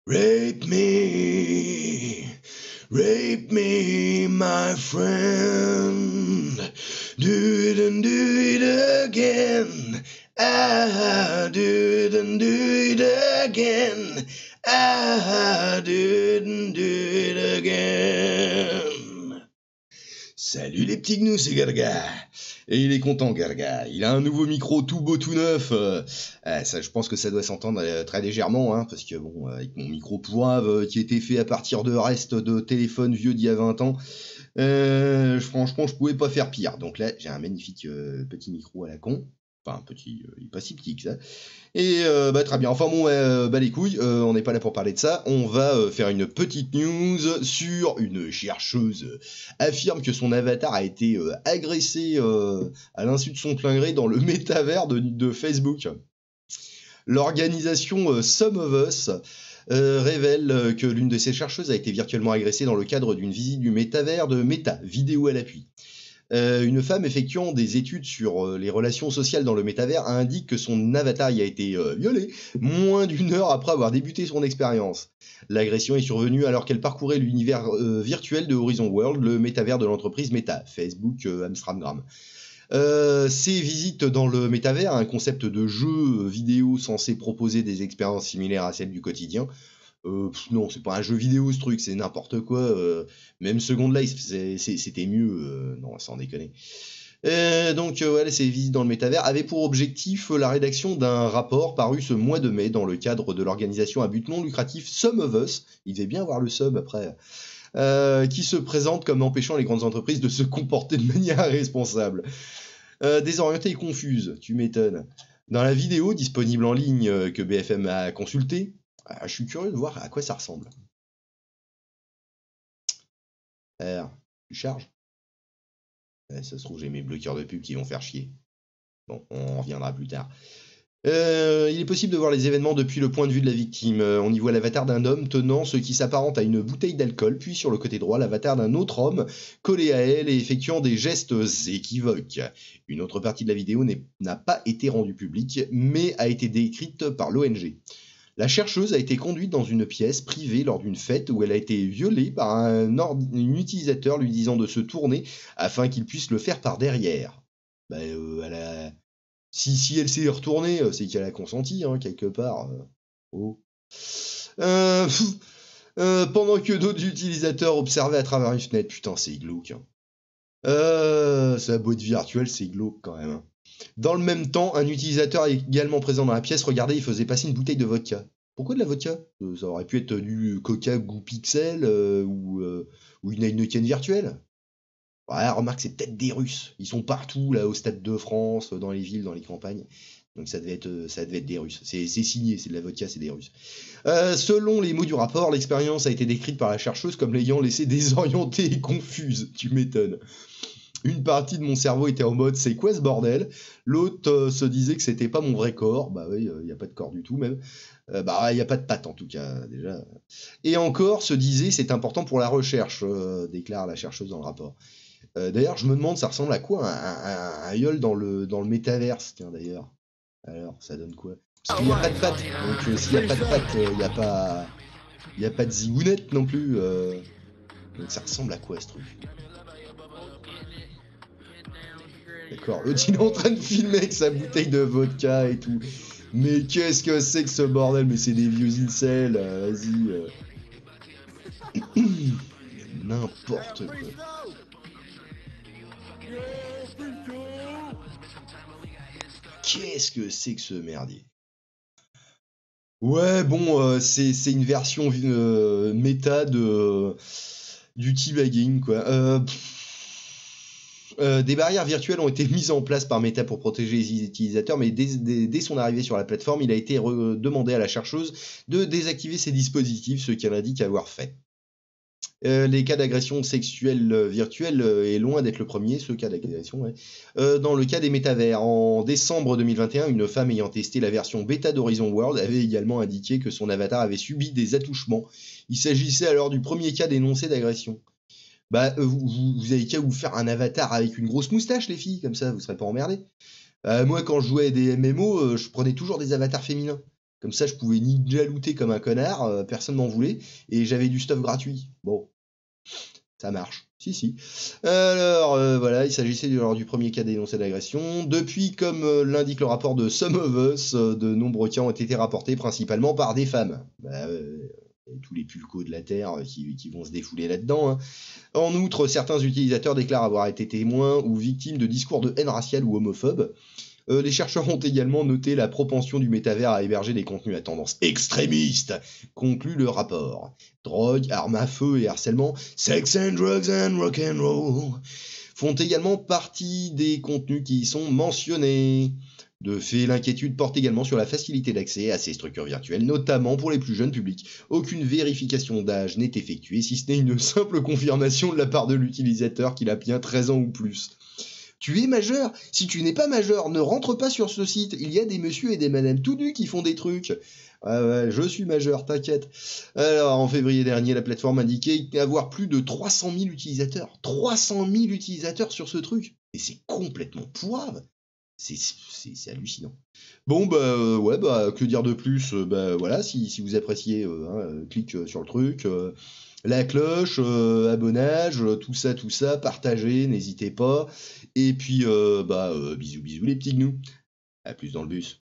Rape me, my friend. Do it and do it again. Ah, do it and do it again. Ah, do it and do it again. Salut les petits gnous, c'est Garga. Et il est content, Garga. Il a un nouveau micro tout beau, tout neuf. Ça, je pense que ça doit s'entendre très légèrement, hein, parce que bon, avec mon micro poivre qui était fait à partir de restes de téléphone vieux d'il y a 20 ans, franchement, je pouvais pas faire pire. Donc là, j'ai un magnifique petit micro à la con. Enfin, petit, il est pas si petit que ça. Et très bien. Enfin bon, les couilles, on n'est pas là pour parler de ça. On va faire une petite news sur une chercheuse affirme que son avatar a été agressé à l'insu de son plein gré dans le métavers de Facebook. L'organisation Some of Us révèle que l'une de ces chercheuses a été virtuellement agressée dans le cadre d'une visite du métavers de Meta, vidéo à l'appui. Une femme effectuant des études sur les relations sociales dans le métavers indique que son avatar y a été violé moins d'une heure après avoir débuté son expérience. L'agression est survenue alors qu'elle parcourait l'univers virtuel de Horizon World, le métavers de l'entreprise Meta, Facebook, Amsterdam. Ces visites dans le métavers, un concept de jeu vidéo censé proposer des expériences similaires à celles du quotidien. Non, c'est pas un jeu vidéo ce truc, c'est n'importe quoi. Même Second Life, c'était mieux. Non, sans déconner. Ces visites dans le métavers avaient pour objectif la rédaction d'un rapport paru ce mois de mai dans le cadre de l'organisation à but non lucratif Some of Us. Il devait bien avoir le sub après. Qui se présente comme empêchant les grandes entreprises de se comporter de manière responsable. Désorientée et confuse, tu m'étonnes. Dans la vidéo disponible en ligne que BFM a consultée, je suis curieux de voir à quoi ça ressemble. Alors, tu charges ? Ça se trouve, j'ai mes bloqueurs de pub qui vont faire chier. Bon, on reviendra plus tard. Il est possible de voir les événements depuis le point de vue de la victime. On y voit l'avatar d'un homme tenant ce qui s'apparente à une bouteille d'alcool, puis sur le côté droit, l'avatar d'un autre homme collé à elle et effectuant des gestes équivoques. Une autre partie de la vidéo n'a pas été rendue publique, mais a été décrite par l'ONG. La chercheuse a été conduite dans une pièce privée lors d'une fête où elle a été violée par un utilisateur lui disant de se tourner afin qu'il puisse le faire par derrière. Si elle s'est retournée, c'est qu'elle a consenti, hein, quelque part. Pendant que d'autres utilisateurs observaient à travers une fenêtre. Putain, c'est glauque. Hein. Sa boîte virtuelle, c'est glauque quand même. Hein. Dans le même temps, un utilisateur également présent dans la pièce regardait et faisait passer une bouteille de vodka. Pourquoi de la vodka ? Ça aurait pu être du Coca goût pixel ou une Heineken virtuelle. Ouais, remarque, c'est peut-être des Russes. Ils sont partout, là, au Stade de France, dans les villes, dans les campagnes. Donc ça devait être des Russes. C'est signé, c'est de la vodka, c'est des Russes. Selon les mots du rapport, l'expérience a été décrite par la chercheuse comme l'ayant laissée désorientée et confuse. Tu m'étonnes. Une partie de mon cerveau était en mode « c'est quoi ce bordel ?» L'autre se disait que c'était pas mon vrai corps. Bah oui, il n'y a pas de corps du tout même. Il n'y a pas de patte en tout cas, déjà. Et encore se disait « c'est important pour la recherche », déclare la chercheuse dans le rapport. D'ailleurs, je me demande, ça ressemble à quoi un yole dans le métaverse, tiens d'ailleurs. Alors, ça donne quoi ? Parce qu'il n'y a pas de patte. Donc s'il n'y a pas de patte, il n'y a pas de zigounette non plus. Donc ça ressemble à quoi ce truc ? D'accord, l'autre il est en train de filmer avec sa bouteille de vodka et tout. Mais qu'est-ce que c'est que ce bordel ? Mais c'est des vieux incels, vas-y. N'importe quoi. Qu'est-ce que c'est que ce merdier ? Ouais, bon, c'est une version méta du teabagging, quoi. Des barrières virtuelles ont été mises en place par Meta pour protéger les utilisateurs, mais dès son arrivée sur la plateforme, il a été demandé à la chercheuse de désactiver ces dispositifs, ce qu'elle indique avoir fait. Les cas d'agression sexuelle virtuelle est loin d'être le premier, ce cas d'agression, ouais. Dans le cas des métavers, en décembre 2021, une femme ayant testé la version bêta d'Horizon World avait également indiqué que son avatar avait subi des attouchements. Il s'agissait alors du premier cas dénoncé d'agression. Vous avez qu'à vous faire un avatar avec une grosse moustache, les filles, comme ça, vous serez pas emmerdés. Moi, quand je jouais à des MMO, je prenais toujours des avatars féminins. Comme ça, je pouvais ninja looter comme un connard, personne m'en voulait, et j'avais du stuff gratuit. Bon, ça marche. Si. Alors, voilà, il s'agissait du premier cas dénoncé d'agression. Depuis, comme l'indique le rapport de Some of Us, de nombreux cas ont été rapportés principalement par des femmes. Tous les pulcos de la Terre qui vont se défouler là-dedans. Hein. En outre, certains utilisateurs déclarent avoir été témoins ou victimes de discours de haine raciale ou homophobe. Les chercheurs ont également noté la propension du métavers à héberger des contenus à tendance extrémiste, conclut le rapport. Drogue, armes à feu et harcèlement, sex and drugs and rock and roll font également partie des contenus qui y sont mentionnés. De fait, l'inquiétude porte également sur la facilité d'accès à ces structures virtuelles, notamment pour les plus jeunes publics. Aucune vérification d'âge n'est effectuée, si ce n'est une simple confirmation de la part de l'utilisateur qu'il a bien 13 ans ou plus. Tu es majeur. Si tu n'es pas majeur, ne rentre pas sur ce site. Il y a des messieurs et des madames tout nus qui font des trucs. Ouais, je suis majeur, t'inquiète. Alors, en février dernier, la plateforme indiquait avoir plus de 300 000 utilisateurs. 300 000 utilisateurs sur ce truc. Et c'est complètement pourrave. C'est hallucinant. Bon, que dire de plus. Voilà, si vous appréciez, clique sur le truc. La cloche, abonnage, tout ça, partagez, n'hésitez pas. Et puis, bisous les petits gnous. À plus dans le bus.